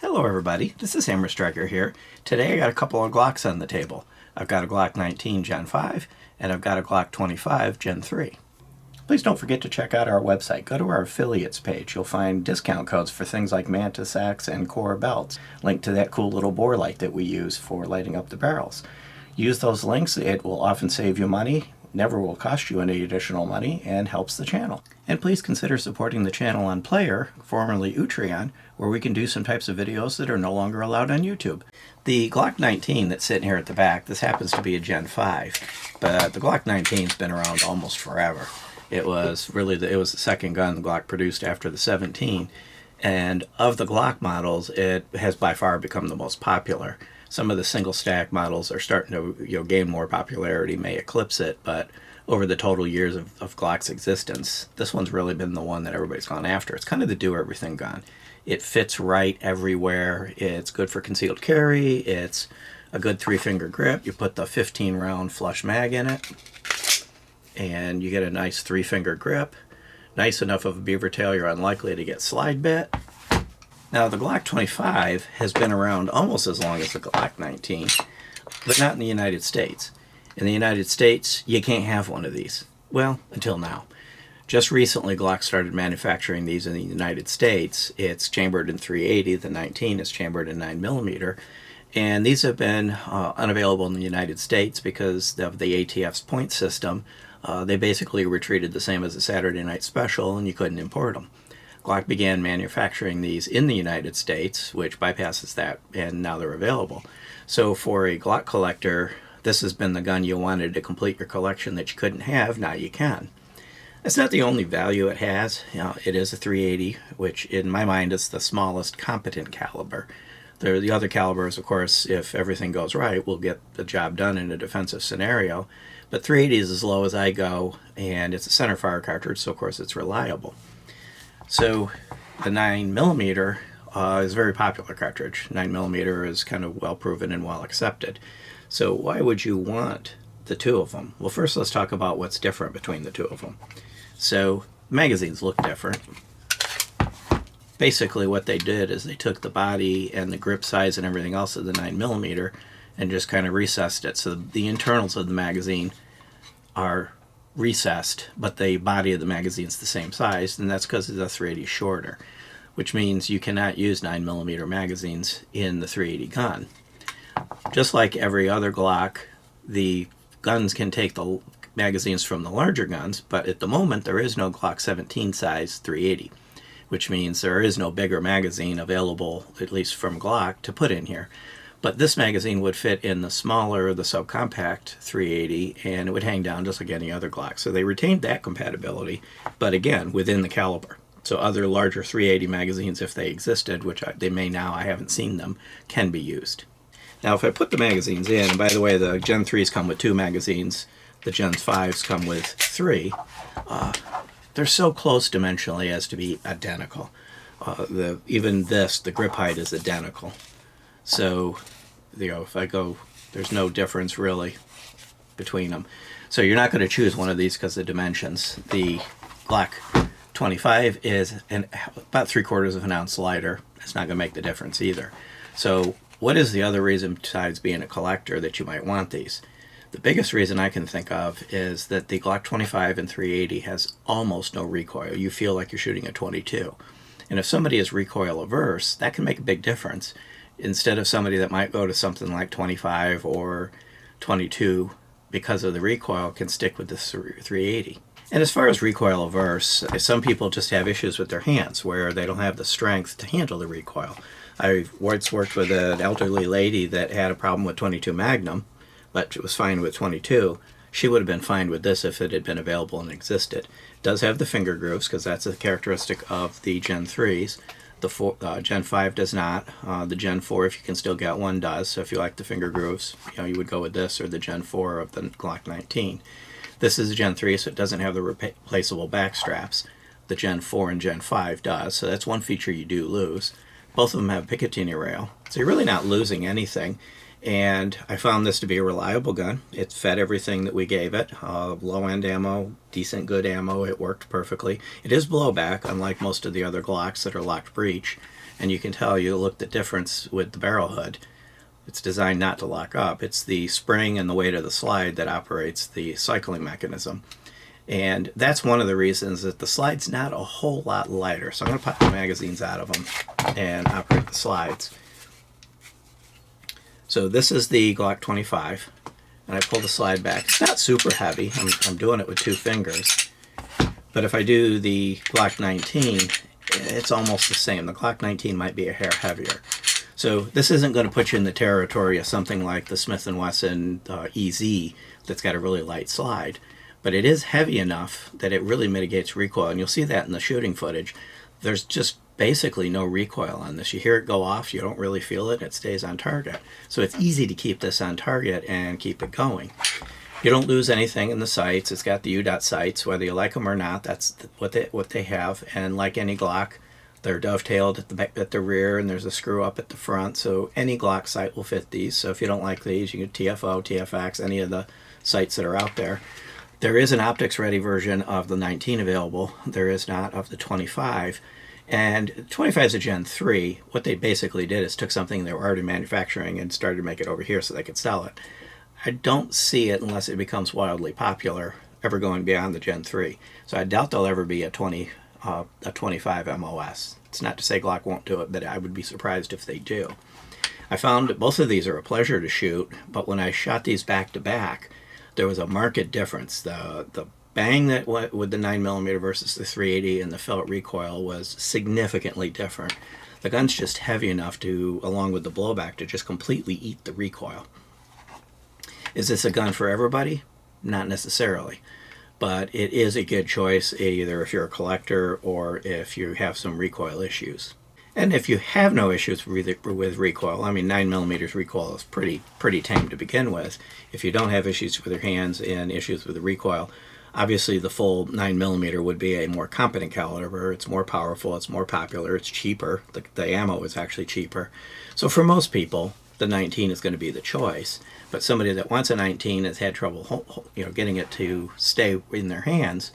Hello everybody, this is Hammer Striker here. Today I got a couple of Glocks on the table. I've got a Glock 19 Gen 5 and I've got a Glock 25 Gen 3. Please don't forget to check out our website. Go to our affiliates page. You'll find discount codes for things like Mantis Axe and Core belts. Link to that cool little bore light that we use for lighting up the barrels. Use those links. It will often save you money, never will cost you any additional money, and helps the channel. And please consider supporting the channel on Player, formerly Utreon, where we can do some types of videos that are no longer allowed on YouTube. The Glock 19 that's sitting here at the back, this happens to be a Gen 5, but the Glock 19's been around almost forever. It was the second gun the Glock produced after the 17, and of the Glock models, it has by far become the most popular. Some of the single stack models are starting to gain more popularity, may eclipse it, but over the total years of Glock's existence, this one's really been the one that everybody's gone after. It's kind of the do-everything gun. It fits right everywhere. It's good for concealed carry. It's a good 3-finger grip. You put the 15-round flush mag in it, and you get a nice 3-finger grip. Nice enough of a beaver tail you're unlikely to get slide bit. Now, the Glock 25 has been around almost as long as the Glock 19, but not in the United States. In the United States, you can't have one of these. Well, until now. Just recently, Glock started manufacturing these in the United States. It's chambered in .380. The 19 is chambered in 9mm. And these have been unavailable in the United States because of the ATF's point system. They basically were treated the same as a Saturday Night Special, and you couldn't import them. Glock began manufacturing these in the United States, which bypasses that, and now they're available. So for a Glock collector, this has been the gun you wanted to complete your collection that you couldn't have. Now you can. That's not the only value it has. It is a .380, which in my mind is the smallest competent caliber. The other calibers, of course, if everything goes right, will get the job done in a defensive scenario. But .380 is as low as I go, and it's a centerfire cartridge, so of course it's reliable. So the 9mm is a very popular cartridge. 9mm is kind of well proven and well accepted. So why would you want the two of them? Well, first let's talk about what's different between the two of them. So magazines look different. Basically what they did is they took the body and the grip size and everything else of the 9mm and just kind of recessed it. So the internals of the magazine are recessed, but the body of the magazine is the same size, and that's because the .380 is shorter, which means you cannot use 9mm magazines in the .380 gun. Just like every other Glock, the guns can take the magazines from the larger guns, but at the moment there is no Glock 17 size .380, which means there is no bigger magazine available, at least from Glock, to put in here. But this magazine would fit in the smaller, the subcompact .380, and it would hang down just like any other Glock. So they retained that compatibility, but again, within the caliber. So other larger .380 magazines, if they existed, which they may now, I haven't seen them, can be used. Now, if I put the magazines in, and by the way, the Gen 3s come with 2 magazines, the Gen 5s come with 3, they're so close dimensionally as to be identical. Even this, the grip height is identical. So, if I go, there's no difference really between them. So you're not going to choose one of these because of the dimensions. The Glock 25 is about 3/4 of an ounce lighter. It's not going to make the difference either. So what is the other reason besides being a collector that you might want these? The biggest reason I can think of is that the Glock 25 and .380 has almost no recoil. You feel like you're shooting a .22. And if somebody is recoil averse, that can make a big difference. Instead of somebody that might go to something like 25 or 22 because of the recoil, can stick with the .380. And as far as recoil averse, some people just have issues with their hands where they don't have the strength to handle the recoil. I once worked with an elderly lady that had a problem with .22 Magnum, but was fine with .22. She would have been fine with this if it had been available and existed. It does have the finger grooves because that's a characteristic of the Gen 3s. The Gen 5 does not. The Gen 4, if you can still get one, does. So if you like the finger grooves, you would go with this or the Gen 4 of the Glock 19. This is a Gen 3, so it doesn't have the replaceable back straps. The Gen 4 and Gen 5 does, so that's one feature you do lose. Both of them have Picatinny rail, so you're really not losing anything. And I found this to be a reliable gun. It fed everything that we gave it. Low-end ammo, decent good ammo. It worked perfectly. It is blowback, unlike most of the other Glocks that are locked breech. and you can tell, you look the difference with the barrel hood. It's designed not to lock up. It's the spring and the weight of the slide that operates the cycling mechanism. And that's one of the reasons that the slide's not a whole lot lighter. So I'm going to pop the magazines out of them and operate the slides. So this is the Glock 25, and I pull the slide back. It's not super heavy. I'm doing it with 2 fingers. But if I do the Glock 19, it's almost the same. The Glock 19 might be a hair heavier. So this isn't going to put you in the territory of something like the Smith & Wesson EZ that's got a really light slide. But it is heavy enough that it really mitigates recoil. And you'll see that in the shooting footage. There's just basically no recoil on this. You hear it go off, you don't really feel it, it stays on target. So it's easy to keep this on target and keep it going. You don't lose anything in the sights. It's got the U-dot sights, whether you like them or not. That's what they have. And like any Glock, they're dovetailed at the back, at the rear, and there's a screw up at the front. So any Glock sight will fit these. So if you don't like these, you can TFO, TFX, any of the sights that are out there. There is an optics-ready version of the 19 available. There is not of the 25. And 25 is a Gen 3. What they basically did is took something they were already manufacturing and started to make it over here so they could sell it. I don't see it, unless it becomes wildly popular, ever going beyond the Gen 3. So I doubt there'll ever be a 25 MOS. It's not to say Glock won't do it, but I would be surprised if they do. I found that both of these are a pleasure to shoot, but when I shot these back to back, there was a marked difference. The bang that went with the 9mm versus the 380 and the felt recoil was significantly different. The gun's just heavy enough to, along with the blowback, to just completely eat the recoil. Is this a gun for everybody? Not necessarily. But it is a good choice, either if you're a collector or if you have some recoil issues. And if you have no issues with recoil, I mean 9mm recoil is pretty tame to begin with. If you don't have issues with your hands and issues with the recoil, obviously the full 9mm would be a more competent caliber. It's more powerful, it's more popular, it's cheaper. The ammo is actually cheaper. So for most people, the 19 is going to be the choice. But somebody that wants a 19 has had trouble, getting it to stay in their hands,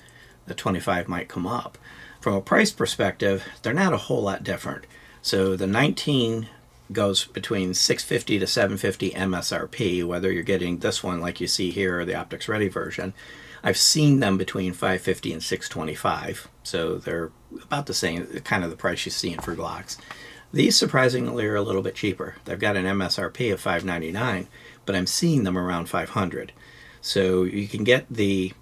the 25 might come up. From a price perspective, they're not a whole lot different. So the 19 goes between $650 to $750 MSRP, whether you're getting this one like you see here or the optics ready version. I've seen them between $550 and $625, so they're about the same, kind of the price you're seeing for Glocks. These surprisingly are a little bit cheaper. They've got an MSRP of $599, but I'm seeing them around $500. So you can get the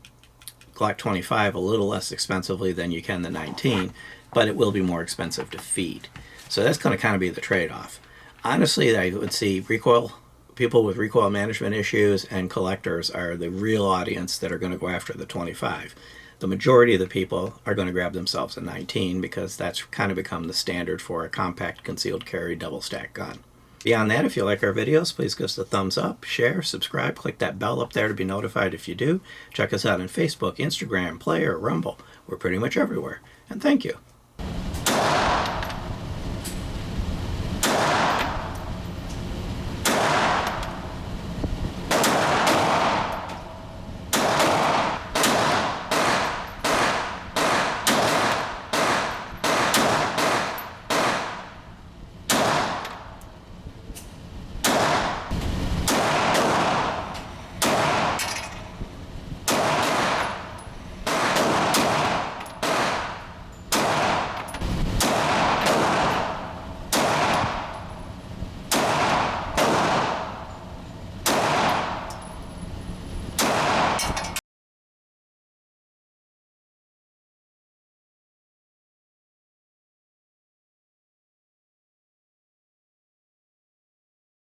Glock 25 a little less expensively than you can the 19, but it will be more expensive to feed. So that's going to kind of be the trade-off. Honestly, I would see people with recoil management issues and collectors are the real audience that are going to go after the 25. The majority of the people are going to grab themselves a 19 because that's kind of become the standard for a compact concealed carry double stack gun. Beyond that, if you like our videos, please give us a thumbs up, share, subscribe, click that bell up there to be notified if you do. Check us out on Facebook, Instagram, Player, Rumble. We're pretty much everywhere. And thank you.